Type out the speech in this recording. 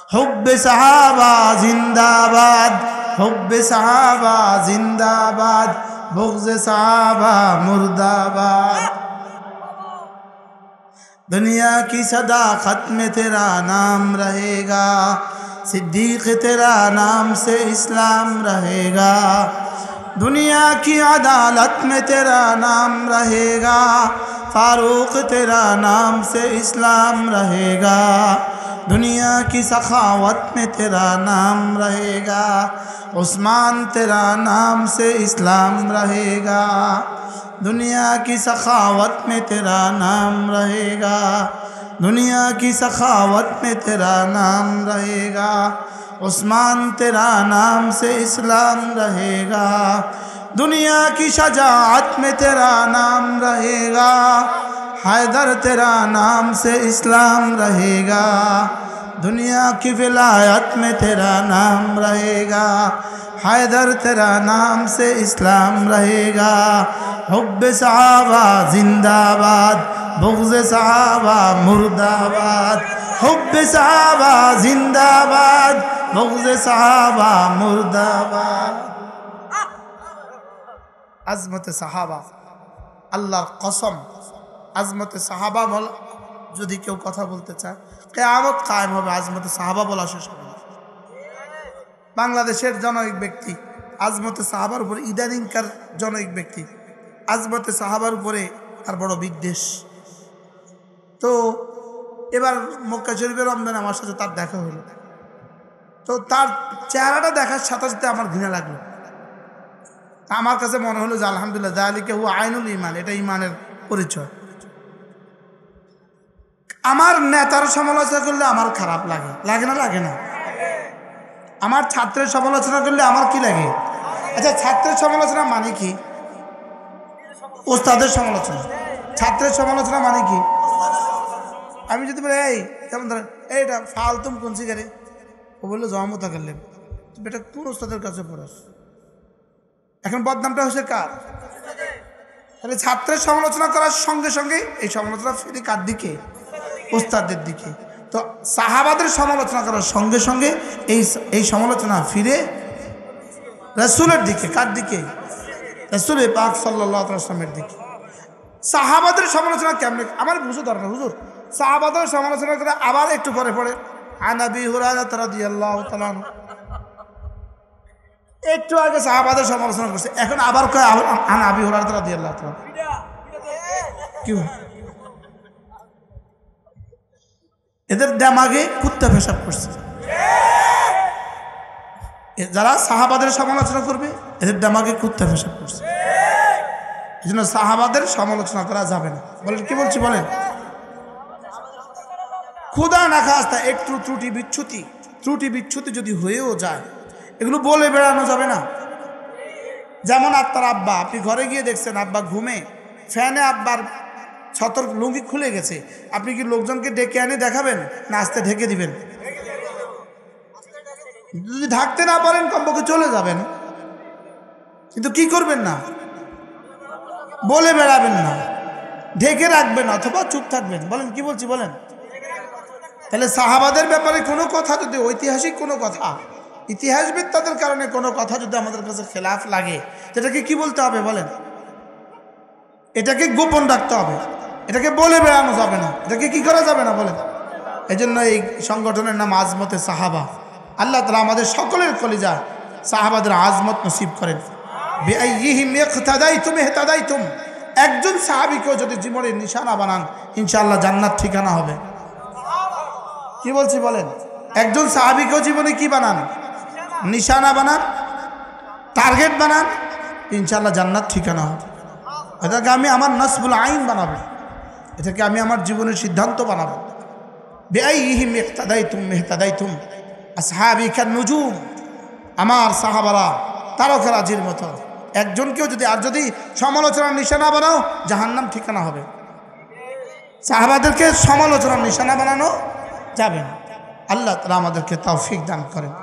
हुब्बे सहाबा जिंदाबाद, हुब्बे सहाबा जिंदाबाद, बुग़्ज़े सहाबा मुर्दाबाद। दुनिया की सदाकत में तेरा नाम रहेगा, सिद्दीक़ तेरा नाम से इस्लाम रहेगा। दुनिया की अदालत में तेरा नाम रहेगा, फारूक तेरा नाम से इस्लाम रहेगा। दुनिया की सखावत में तेरा नाम रहेगा, उस्मान तेरा नाम से इस्लाम रहेगा। दुनिया की सखावत में तेरा नाम रहेगा, दुनिया की सखावत में तेरा नाम रहेगा। उस्मान तेरा नाम से इस्लाम रहेगा। दुनिया की शजाअत में तेरा नाम रहेगा, हैदर तेरा नाम से इस्लाम रहेगा। दुनिया की विलायत में तेरा नाम रहेगा, हैदर तेरा नाम से इस्लाम रहेगा। हुब्बे सहाबा जिंदाबाद, बुग़्ज़े सहाबा मुर्दाबाद। हुब्बे सहाबा जिंदाबाद, बुग़्ज़े सहाबा मुर्दाबाद। अज़मत सहाबा, अल्लाहर कसम, আজমতে সাহাবা বলা যদি কেউ কথা বলতে চায়, কিয়ামত কায়েম হবে, আজমতে সাহাবা বলা শেষ হবে না। বাংলাদেশের জনৈক ব্যক্তি আজমতে সাহাবার উপরে, ইদানিংকার জনৈক ব্যক্তি আজমতে সাহাবার উপরে তার বড় বিদ্বেষ। তো এবার মক্কা শরীফের রমজানে আমার সাথে তার দেখা হলো। তো তার চেহারাটা দেখার সাথে সাথে আমার ঘৃণা লাগলো। আমার কাছে মনে হলো যে আলহামদুলিল্লাহ, যালিকা হুয়া আইনুল ঈমান, এটা ঈমানের পরিচয়। আমার নেতার সমালোচনা করলে আমার খারাপ লাগে, লাগে না? লাগে না? আমার ছাত্রের সমালোচনা করলে আমার কি লাগে? আচ্ছা, ছাত্রের সমালোচনা মানে কি? ওস্তাদের সমালোচনা। ছাত্রের সমালোচনা মানে কি? আমি যদি বলি এই যেমন ধরেন এইটা ফালতুম কোন সিগারে, ও বললো জমামতা করলেন, বেটা কোন ওস্তাদের কাছে পড়াস? এখন বদনামটা হচ্ছে কার? তাহলে ছাত্রের সমালোচনা করার সঙ্গে সঙ্গে এই সমালোচনা ফিরে কার দিকে? ওস্তাদের দিকে। তো সাহাবাদের সমালোচনা করার সঙ্গে সঙ্গে এই সমালোচনা ফিরে রাসূলের দিকে। কার দিকে? রাসূল পাক সাল্লাল্লাহু আলাইহি ওয়াসাল্লামের দিকে। সাহাবাদের সমালোচনা কেমনে আমার বুঝো দরকার হুজুর। সাহাবাদের সমালোচনা করে আবার একটু পরে পরে আন আবি হুরায়রা রাদিয়াল্লাহু তাআলা আনহু, একটু আগে সাহাবাদের সমালোচনা করছে, এখন আবার কয় আন আবি হুরায়রা রাদিয়াল্লাহু তাআলা। কি এদের দিমাগে কুত্তা পেশাব করছে। যারা সাহাবাদের সমালোচনা করবে এদের দিমাগে কুত্তা পেশাব করছে। এই জন্য সাহাবাদের সমালোচনা করা যাবে না। বলেন কি বলছি? বলেন খুদা না খাস্তা একটু ত্রুটি বিচ্ছুতি যদি হয়েও যায়, এগুলো বলে বেড়ানো যাবে না। যেমন আপনার আব্বা, আপনি ঘরে গিয়ে দেখছেন আব্বা ঘুমে, ফ্যানে আব্বার ছতর লুঙ্গি খুলে গেছে, আপনি কি লোকজনকে ডেকে এনে দেখাবেন না আস্তে ঢেকে দিবেন? যদি ঢাকতে না পারেন কমপক্ষে চলে যাবেন, কিন্তু কি করবেন না, বলে বেড়াবেন না, ঢেকে রাখবেন অথবা চুপ থাকবেন। বলেন কি বলছি? বলেন। তাহলে সাহাবাদের ব্যাপারে কোনো কথা যদি ঐতিহাসিক কোনো কথা, ইতিহাসবিদ তাদের কারণে কোনো কথা যদি আমাদের কাছে খেলাফ লাগে, সেটাকে কি বলতে হবে? বলেন। এটাকে গোপন রাখতে হবে, এটাকে বলে বেড়ানো যাবে না, এটাকে কি করা যাবে না? বলেন। এই জন্য এই সংগঠনের নাম আজমতে সাহাবা। আল্লাহ তাআলা আমাদের সকলের কলিজা সাহাবাদের আজমত নসিব করেন। বিআইয়িহিম ইক্তাদাইতুম ইহতাদাইতুম, একজন সাহাবীকেও যদি জীবনের নিশানা বানান ইনশাআল্লাহ জান্নাত ঠিকানা হবে। কি বলছি? বলেন। একজন সাহাবীকেও জীবনে কি বানান? নিশানা বানান, টার্গেট বানান, ইনশাআল্লাহ জান্নাত ঠিকানা হবে। এটাকে আমি আমার নসবুল আইন বানাবো, এটাকে আমি আমার জীবনের সিদ্ধান্ত বানাবো। বিআইয়িহিম ইক্তাদাইতুম ইহতাদাইতুম আসহাবী কান্নুজুম, আমার সাহাবারা তারকারাজির মতো। একজনকেও যদি সমালোচনার নিশানা বানাও জাহান্নাম ঠিকানা হবে। সাহাবাদেরকে সমালোচনার নিশানা বানানো যাবে না। আল্লাহ তাআলা আমাদেরকে তৌফিক দান করেন।